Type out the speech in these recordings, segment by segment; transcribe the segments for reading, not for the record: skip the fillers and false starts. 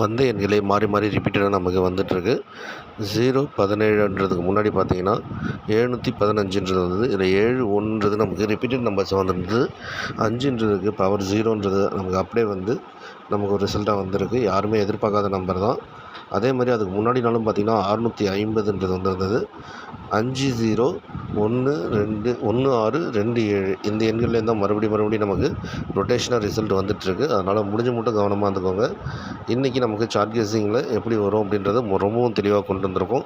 வந்த எண்களே மாறி மாறி ரிப்பீட்டடாக நமக்கு வந்துட்டுருக்கு. 017ன்றதுக்கு முன்னாடி பார்த்தீங்கன்னா 715ன்றது வந்தது. இதில் 7 1ன்றது நமக்கு ரிப்பீட்டட் நம்பர்ஸ் வந்திருந்தது. 5ன்றதுக்கு பவர் 0ன்றது நமக்கு அப்படியே வந்து நமக்கு ஒரு ரிசல்ட்டாக வந்திருக்கு. யாருமே எதிர்பார்க்காத நம்பர் தான். அதே மாதிரி அதுக்கு முன்னாடி நாளும் பார்த்திங்கன்னா 650ன்றது வந்திருந்தது. 50 1 2 16 27 இந்த எண்கள்லேருந்து தான் மறுபடியும் நமக்கு ரொட்டேஷனாக ரிசல்ட் வந்துட்டுருக்கு. அதனால் முடிஞ்ச மட்டும் கவனமாக இருந்துக்கோங்க. இன்றைக்கி நமக்கு சார்ட் கெஸ்ஸிங்கில் எப்படி வரும் அப்படின்றத ரொம்பவும் தெளிவாக கொண்டு வந்திருக்கோம்.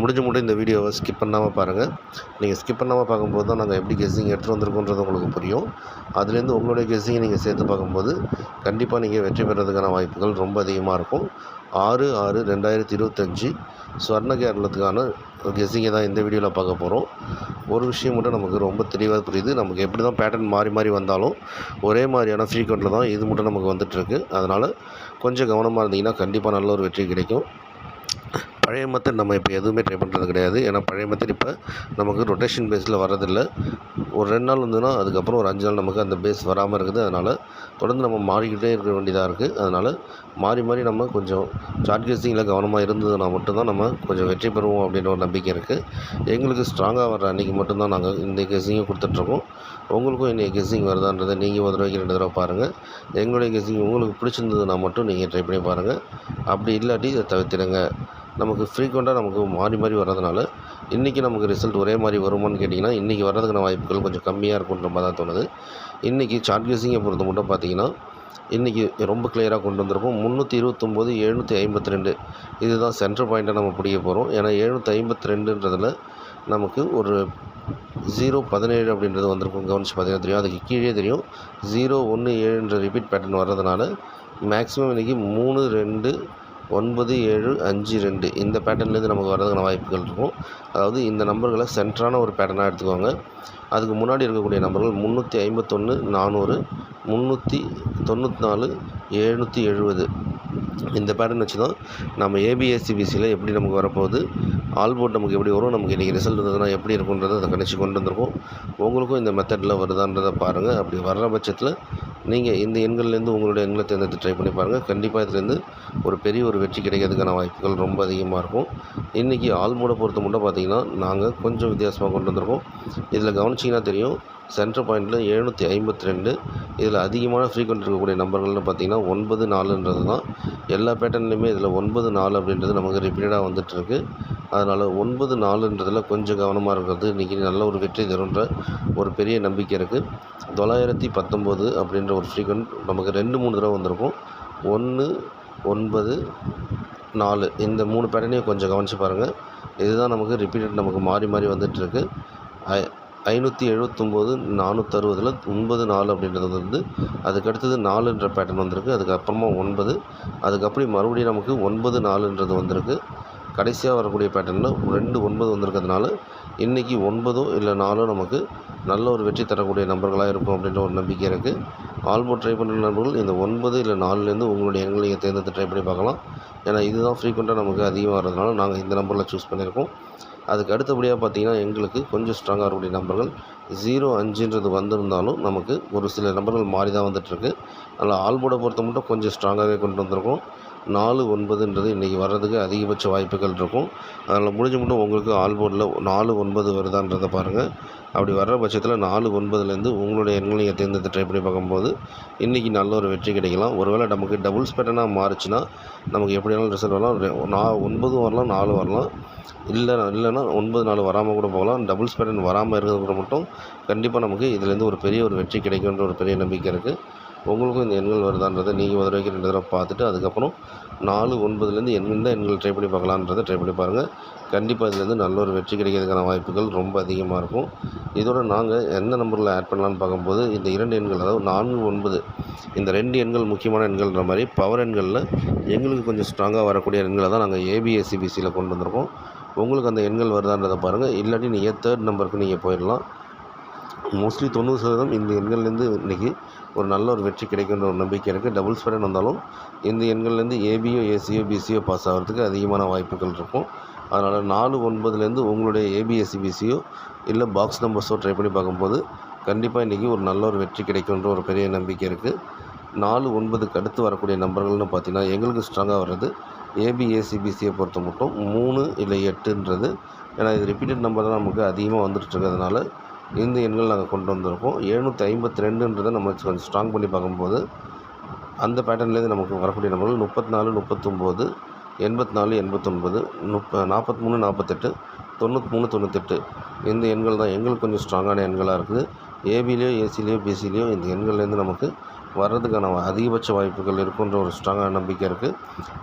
முடிஞ்ச மட்டும் இந்த வீடியோவை ஸ்கிப் பண்ணாமல் பாருங்கள். நீங்கள் ஸ்கிப் பண்ணாமல் பார்க்கும்போது தான் நாங்கள் எப்படி கெஸ்ஸிங் எடுத்துகிட்டு வந்திருக்கோன்றது உங்களுக்கு புரியும். அதுலேருந்து உங்களுடைய கெஸ்ஸிங்கை நீங்கள் சேர்த்து பார்க்கும்போது கண்டிப்பாக நீங்கள் வெற்றி பெறதுக்கான வாய்ப்புகள் ரொம்ப அதிகமாக இருக்கும். 6/6/2025 ஸ்வர்ண கேரளத்துக்கான கெஸ்ஸிங்கை தான் இந்த வீடியோவில் பார்க்க போகிறோம். ஒரு விஷயம் மட்டும் நமக்கு ரொம்ப தெளிவாக புரியுது. நமக்கு எப்படி தான் பேட்டர்ன் மாறி மாறி வந்தாலும் ஒரே மாதிரியான ஃப்ரீக்வெண்ட்டில் தான் இது மட்டும் நமக்கு வந்துட்டுருக்கு. அதனால் கொஞ்சம் கவனமாக இருந்தீங்கன்னா கண்டிப்பாக நல்ல ஒரு வெற்றி கிடைக்கும். பழைய மெத்தட் நம்ம இப்போ எதுவுமே ட்ரை பண்ணுறது கிடையாது. ஏன்னா பழைய மெத்தட் இப்போ நமக்கு ரொட்டேஷன் பேஸில் வரதில்லை. ஒரு 2 நாள் வந்துன்னா அதுக்கப்புறம் ஒரு 5 நாள் நமக்கு அந்த பேஸ் வராமல் இருக்குது. அதனால் தொடர்ந்து நம்ம மாறிக்கிட்டே இருக்க வேண்டியதாக இருக்குது. அதனால் மாறி மாறி நம்ம கொஞ்சம் சார்ட் கெஸ்ஸிங்கில் கவனமாக இருந்ததுன்னா மட்டும்தான் நம்ம கொஞ்சம் வெற்றி பெறுவோம் அப்படின்ற ஒரு நம்பிக்கை இருக்குது. எங்களுக்கு ஸ்ட்ராங்காக வர அன்றைக்கி மட்டும்தான் நாங்கள் இந்த கெஸ்ஸிங்கை கொடுத்துட்ருக்கோம். உங்களுக்கும் இன்றைக்கி கெஸ்ஸிங் வருதான்றதை நீங்கள் ஒரு தடவைக்கு 2 தடவை பாருங்கள். எங்களுடைய கெஸ்ஸிங் உங்களுக்கு பிடிச்சிருந்ததுன்னா மட்டும் நீங்கள் ட்ரை பண்ணி பாருங்கள். அப்படி இல்லாட்டி இதை தவிர்த்திடுங்க. நமக்கு ஃப்ரீக்வெண்ட்டாக நமக்கு மாறி மாறி வர்றதுனால இன்றைக்கி நமக்கு ரிசல்ட் ஒரே மாதிரி வருமானு கேட்டிங்கன்னா இன்றைக்கி வர்றதுக்கான வாய்ப்புகள் கொஞ்சம் கம்மியாக இருக்குன்ற மாதிரி தான் தோணுது. இன்றைக்கி சார்ட் கெஸ்ஸிங்கை பொறுத்த மட்டும் பார்த்திங்கன்னா இன்றைக்கி ரொம்ப கிளியராக கொண்டு வந்திருக்கோம். 329 752 இதுதான் சென்டர் பாயிண்ட்டை நம்ம பிடிக்க போகிறோம். ஏன்னா 752ன்றதில் நமக்கு ஒரு 017 அப்படின்றது வந்திருக்கும். கவனிச்சு பார்த்தீங்கன்னா தெரியும். அதுக்கு கீழே தெரியும் 017ன்ற ரிப்பீட் பேட்டர்ன் வர்றதுனால மேக்ஸிமம் இன்றைக்கி 3 2 9 7 5 2 இந்த பேட்டர்ன்லேருந்து நமக்கு வரதுக்கான வாய்ப்புகள் இருக்கும். அதாவது இந்த நம்பர்களை சென்டரான ஒரு பேட்டர்னாக எடுத்துக்கோங்க. அதுக்கு முன்னாடி இருக்கக்கூடிய நம்பர்கள் 351 400 394 770 இந்த பேட்டர்ன் வச்சு தான் நம்ம ஏபிஎஸ்சிபிசியில் எப்படி நமக்கு வரப்போகுது, ஆல் போர்ட் நமக்கு எப்படி வரும், நமக்கு இன்றைக்கி ரிசல்ட் இருந்ததுன்னா எப்படி இருக்குன்றதை அதை கணிச்சு கொண்டு வந்திருக்கோம். உங்களுக்கும் இந்த மெத்தடில் வருதான்றதை பாருங்கள். அப்படி வர்ற பட்சத்தில் நீங்கள் இந்த எண்கள்லேருந்து உங்களுடைய எண்களை தேர்ந்தெடுத்து ட்ரை பண்ணி பாருங்கள். கண்டிப்பாக இதுலேருந்து ஒரு பெரிய ஒரு வெற்றி கிடைக்கிறதுக்கான வாய்ப்புகள் ரொம்ப அதிகமாக இருக்கும். இன்றைக்கி ஆல் போர்டை பொறுத்த மட்டும் பார்த்திங்கன்னா நாங்கள் கொஞ்சம் வித்தியாசமாக கொண்டு வந்திருக்கோம். இதில் கவனிச்சிங்கன்னா தெரியும் சென்டர் பாயிண்டில் 752 இதில் அதிகமான ஃப்ரீக்வெண்ட் இருக்கக்கூடிய நம்பர்கள்னு பார்த்திங்கன்னா 9 4ன்றது தான். எல்லா பேட்டர்ன்லையுமே இதில் 9 4 அப்படின்றது நமக்கு ரிப்பீட்டடாக வந்துட்டுருக்கு. அதனால் 9 4ன்றதில் கொஞ்சம் கவனமாக இருக்கிறது இன்றைக்கி நல்ல ஒரு வெற்றி தருன்ற ஒரு பெரிய நம்பிக்கை இருக்குது. 919 அப்படின்ற ஒரு ஃப்ரீக்வெண்ட் நமக்கு 2 3 தடவை வந்திருக்கும். 1 9 4 இந்த 3 பேட்டர்னையும் கொஞ்சம் கவனித்து பாருங்கள். இதுதான் நமக்கு ரிப்பீட்டட் நமக்கு மாறி மாறி வந்துட்டுருக்கு. 579 460 9 4 அப்படின்றது வந்து அதுக்கடுத்தது 4ன்ற பேட்டர்ன் வந்திருக்கு. அதுக்கப்புறமா 9 அதுக்கப்புறம் மறுபடியும் நமக்கு 9 4ன்றது வந்திருக்கு. கடைசியாக வரக்கூடிய பேட்டர்னில் 2 9 வந்திருக்கிறதுனால இன்றைக்கி 9 இல்லை 4 நமக்கு நல்ல ஒரு வெற்றி தரக்கூடிய நம்பர்களாக இருக்கும் அப்படின்ற ஒரு நம்பிக்கை இருக்குது. ஆல்மோஸ்ட் ட்ரை பண்ணுற நண்பர்கள் இந்த 9 இல்லை 4லேருந்து உங்களுடைய எண்களை நீங்கள் தேர்ந்தெடுத்து ட்ரை பண்ணி பார்க்கலாம். ஏன்னா இதுதான் ஃப்ரீக்வெண்ட்டாக நமக்கு அதிகமாக வரதுனால நாங்கள் இந்த நம்பரில் சூஸ் பண்ணியிருக்கோம். அதுக்கு அடுத்தபடியாக பார்த்திங்கன்னா எங்களுக்கு கொஞ்சம் ஸ்ட்ராங்காக இருக்கக்கூடிய நம்பர்கள் 0 5 வந்திருந்தாலும் நமக்கு ஒரு சில நம்பர்கள் மாறி தான் வந்துட்டுருக்கு. அதனால் ஆல்போர்டை பொறுத்த மட்டும் கொஞ்சம் ஸ்ட்ராங்காகவே கொண்டு வந்திருக்கோம். 4 9ன்றது இன்றைக்கி வர்றதுக்கு அதிகபட்ச வாய்ப்புகள் இருக்கும். அதனால் முடிஞ்ச மட்டும் உங்களுக்கு ஆல்போர்டில் 4 9 வருதான்றதை பாருங்கள். அப்படி வர்ற பட்சத்தில் 4 9லேருந்து உங்களுடைய எண்களை நீங்கள் தேர்ந்தெடுத்து ட்ரை பண்ணி பார்க்கும்போது இன்றைக்கி நல்ல ஒரு வெற்றி கிடைக்கலாம். ஒருவேளை நமக்கு டபுள்ஸ் பேட்டர்னாக மாறுச்சுன்னா நமக்கு எப்படினாலும் ரிசல்ட் வரலாம். 9 வரலாம் 4 வரலாம். இல்லைன்னா 9 4 வராமல் கூட போகலாம். டபுள்ஸ் பேட்டர்ன் வராமல் இருக்கிறது மட்டும் கண்டிப்பாக நமக்கு இதுலேருந்து ஒரு பெரிய ஒரு வெற்றி கிடைக்குன்ற ஒரு பெரிய நம்பிக்கை இருக்குது. உங்களுக்கும் இந்த எண்கள் வருதான்றதை நீங்கள் ஒரு தடவைக்கு 2 தடவை பார்த்துட்டு அதுக்கப்புறம் 4 9லேருந்து எந்த எண்கள் ட்ரை பண்ணி பார்க்கலான்றதை ட்ரை பண்ணி பாருங்கள். கண்டிப்பாக இதுலேருந்து நல்ல ஒரு வெற்றி கிடைக்கிறதுக்கான வாய்ப்புகள் ரொம்ப அதிகமாக இருக்கும். இதோட நாங்கள் எந்த நம்பரில் ஆட் பண்ணலான்னு பார்க்கும்போது இந்த 2 எண்கள் அதாவது 4 9 இந்த 2 எண்கள் முக்கியமான எண்கள்ன்ற மாதிரி பவர் எண்களில் எங்களுக்கு கொஞ்சம் ஸ்ட்ராங்காக வரக்கூடிய எண்களை தான் நாங்கள் ஏபிஎஸ்சிபிசியில் கொண்டு வந்திருக்கோம். உங்களுக்கு அந்த எண்கள் வருதான்றதை பாருங்கள். இல்லாட்டி நீங்கள் 3rd நம்பருக்கு நீங்கள் போயிடலாம். மோஸ்ட்லி 90% இந்த எண்கள்லேருந்து இன்றைக்கி ஒரு நல்ல ஒரு வெற்றி கிடைக்கின்ற ஒரு நம்பிக்கை இருக்குது. டபுள்ஸ் பேட்டர்ன் வந்தாலும் இந்த எண்கள்லேருந்து ஏபியோ ஏசியோ பிசியோ பாஸ் ஆகிறதுக்கு அதிகமான வாய்ப்புகள் இருக்கும். அதனால் 4 9லேருந்து உங்களுடைய ஏபிஎஸ்சிபிசியோ இல்லை பாக்ஸ் நம்பர்ஸோ ட்ரை பண்ணி பார்க்கும்போது கண்டிப்பாக இன்றைக்கி ஒரு நல்ல ஒரு வெற்றி கிடைக்குன்ற ஒரு பெரிய நம்பிக்கை இருக்குது. 4, 9க்கு அடுத்து வரக்கூடிய நம்பர்கள்னு பார்த்தீங்கன்னா, எங்களுக்கு ஸ்ட்ராங்காக வர்றது ஏபிஏசிபிசியை பொறுத்த மட்டும் 3 இல்லை 8ன்றது. ஏன்னா இது ரிப்பீட்டட் நம்பர் தான் நமக்கு அதிகமாக வந்துட்டு இருக்கிறதுனால இந்த எண்கள் நாங்கள் கொண்டு வந்திருக்கோம். 752ன்றதை நம்ம கொஞ்சம் ஸ்ட்ராங் பண்ணி பார்க்கும்போது அந்த பேட்டர்ன்லேருந்து நமக்கு வரக்கூடிய நம்பர்கள் 34, 39, 84, 89, 43, 48, 93, 98 இந்த எண்கள் தான் எங்களுக்கு கொஞ்சம் ஸ்ட்ராங்கான எண்களாக இருக்குது. ஏபிலேயோ ஏசிலேயோ பிசிலேயோ இந்த எண்கள்லேருந்து நமக்கு வர்றதுக்கான அதிகபட்ச வாய்ப்புகள் இருக்குன்ற ஒரு ஸ்ட்ராங்கான நம்பிக்கை இருக்குது.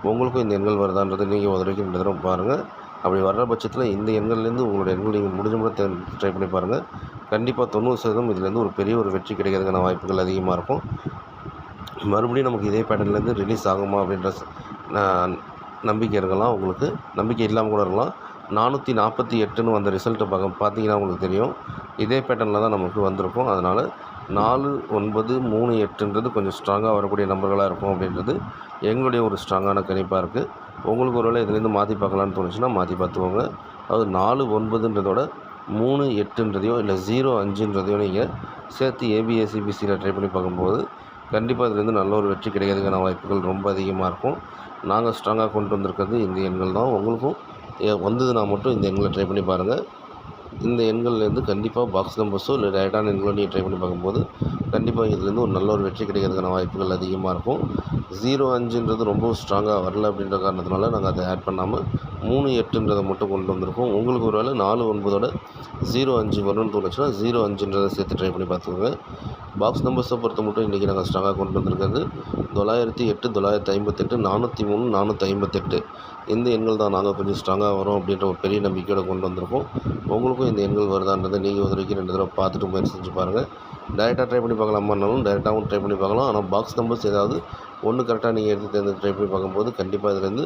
உங்களுக்கும் இந்த எண்கள் வருதான்றது நீங்கள் ஒரு வரைக்கும் 2 தடவை பாருங்கள். அப்படி வர்ற பட்சத்தில் இந்த எண்கள்லேருந்து உங்களோட எண்கள் நீங்கள் முடிஞ்ச முறை ட்ரை பண்ணி பாருங்கள். கண்டிப்பாக 90% இதுலேருந்து ஒரு பெரிய ஒரு வெற்றி கிடைக்கிறதுக்கான வாய்ப்புகள் அதிகமாக இருக்கும். மறுபடியும் நமக்கு இதே பேட்டர்ன்லேருந்து ரிலீஸ் ஆகுமா அப்படின்ற நம்பிக்கை இருக்கலாம். உங்களுக்கு நம்பிக்கை இல்லாமல் கூட இருக்கலாம். 448ன்னு வந்த ரிசல்ட்டை பார்த்தீங்கன்னா உங்களுக்கு தெரியும். இதே பேட்டர்னில் தான் நமக்கு வந்திருக்கும். அதனால் 4, 9, 3, 8ன்றது கொஞ்சம் ஸ்ட்ராங்காக வரக்கூடிய நம்பர்களாக இருக்கும் அப்படின்றது எங்களுடைய ஒரு ஸ்ட்ராங்கான கணிப்பாக இருக்குது. உங்களுக்கு ஒருவேளை இதுலேருந்து மாற்றி பார்க்கலான்னு தோணுச்சுன்னா மாற்றி பார்த்துக்கோங்க. அதாவது 4, 9ன்றதோட 3, 8ன்றதையோ இல்லை 0, 5ன்றதையோ நீங்கள் சேர்த்து ஏபிஏசிபிசியில் ட்ரை பண்ணி பார்க்கும்போது கண்டிப்பாக இதுலேருந்து நல்ல ஒரு வெற்றி கிடைக்கிறதுக்கான வாய்ப்புகள் ரொம்ப அதிகமாக இருக்கும். நாங்கள் ஸ்ட்ராங்காக கொண்டு வந்திருக்கிறது இந்த எண்கள் தான். உங்களுக்கும் வந்ததுன்னா மட்டும் இந்த எண்களை ட்ரை பண்ணி பாருங்கள். இந்த எண்கள்லேருந்து கண்டிப்பாக பாக்ஸ் நம்பர்ஸோ இல்லை டைரக்டான எண்களோ நீங்கள் ட்ரை பண்ணி பார்க்கும்போது கண்டிப்பாக இதுலேருந்து ஒரு நல்ல ஒரு வெற்றி கிடைக்கிறதுக்கான வாய்ப்புகள் அதிகமாக இருக்கும். 0, 5ன்றது ரொம்ப ஸ்ட்ராங்காக வரல அப்படின்ற காரணத்தினால நாங்கள் அதை ஆட் பண்ணாமல் 3, 8ன்றதை மட்டும் கொண்டு வந்திருக்கோம். உங்களுக்கு ஒரு வேளை 4, 9ஓட 0, 5 வரணும்னு தோணுச்சுன்னா 0, 5ன்றதை சேர்த்து ட்ரை பண்ணி பார்த்துக்கோங்க. பாக்ஸ் நம்பர்ஸை பொறுத்த மட்டும் இன்றைக்கி நாங்கள் ஸ்ட்ராங்காக கொண்டு வந்திருக்கிறது 908, 958, 403, 458 இந்த எண்கள் தான் நாங்கள் கொஞ்சம் ஸ்ட்ராங்காக வரும் அப்படின்ற ஒரு பெரிய நம்பிக்கையோடு கொண்டு வந்திருக்கோம். உங்களுக்கும் இந்த எண்கள் வருதான்றதை நீங்கள் ஒரு வரைக்கும் 2 தடவை பார்த்துட்டு முயற்சி செஞ்சு பாருங்கள். டைரெக்டாக ட்ரை பண்ணி பார்க்கலாமான்னாலும் டைரெக்டாகவும் ட்ரை பண்ணி பார்க்கலாம். ஆனால் பாக்ஸ் நம்பர்ஸ் ஏதாவது ஒன்று கரெக்டாக நீங்கள் எடுத்து தேர்ந்து ட்ரை பண்ணி பார்க்கும்போது கண்டிப்பாக இதுலேருந்து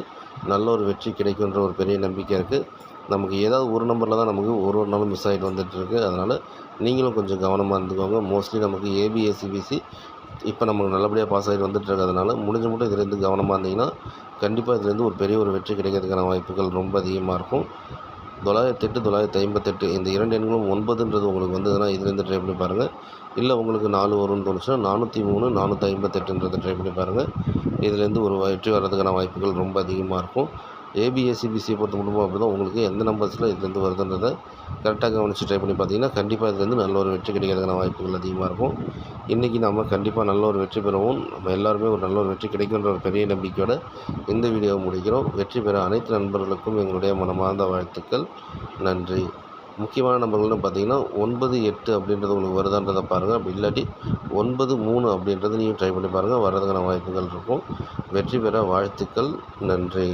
நல்ல ஒரு வெற்றி கிடைக்குன்ற ஒரு பெரிய நம்பிக்கை இருக்குது. நமக்கு ஏதாவது ஒரு நம்பரில் தான் நமக்கு ஒரு நாளும் மிஸ் ஆகிட்டு வந்துட்டுருக்கு. அதனால் நீங்களும் கொஞ்சம் கவனமாக இருந்துக்கோங்க. மோஸ்ட்லி நமக்கு ஏபிஎஸ்சிபிசி இப்போ நமக்கு நல்லபடியாக பாஸ் ஆகிட்டு வந்துட்டுருக்கிறதுனால முடிஞ்ச மட்டும் இதுலேருந்து கவனமாக இருந்தீங்கன்னா கண்டிப்பாக இதுலேருந்து ஒரு பெரிய ஒரு வெற்றி கிடைக்கிறதுக்கான வாய்ப்புகள் ரொம்ப அதிகமாக இருக்கும். 908, 958 இந்த 2 எண்களும் 9ன்றது உங்களுக்கு வந்ததுன்னா இதுலேருந்து ட்ரை பண்ணி பாருங்கள். இல்லை உங்களுக்கு 4 வரும்னு தோணுச்சுன்னா 403, 458ன்றதை ட்ரை பண்ணி பாருங்கள். இதுலேருந்து ஒரு வெற்றி வர்றதுக்கான வாய்ப்புகள் ரொம்ப அதிகமாக இருக்கும். ஏபிஎஸ்சிபிசியை பொறுத்த மட்டும் அப்படி தான் உங்களுக்கு எந்த நம்பர்ஸில் இதுலேருந்து வருதுன்றதை கரெக்டாக கவனித்து ட்ரை பண்ணி பார்த்தீங்கன்னா கண்டிப்பாக இதுலேருந்து நல்ல ஒரு வெற்றி கிடைக்கிறதுக்கான வாய்ப்புகள் அதிகமாக இருக்கும். இன்றைக்கி நம்ம கண்டிப்பாக நல்ல ஒரு வெற்றி பெறவும் நம்ம எல்லாருமே ஒரு நல்ல ஒரு வெற்றி கிடைக்குன்ற ஒரு பெரிய நம்பிக்கையோடு இந்த வீடியோவை முடிக்கிறோம். வெற்றி பெற அனைத்து நண்பர்களுக்கும் எங்களுடைய மனமார்ந்த வாழ்த்துக்கள். நன்றி. முக்கியமான நம்பர்கள்னு பார்த்தீங்கன்னா 9, 8 அப்படின்றது உங்களுக்கு வருதான்றதை பாருங்கள். அப்படி இல்லாட்டி 9, 3 அப்படின்றது நீங்கள் ட்ரை பண்ணி பாருங்கள். வர்றதுக்கான வாய்ப்புகள் இருக்கும். வெற்றி பெற வாழ்த்துக்கள். நன்றி.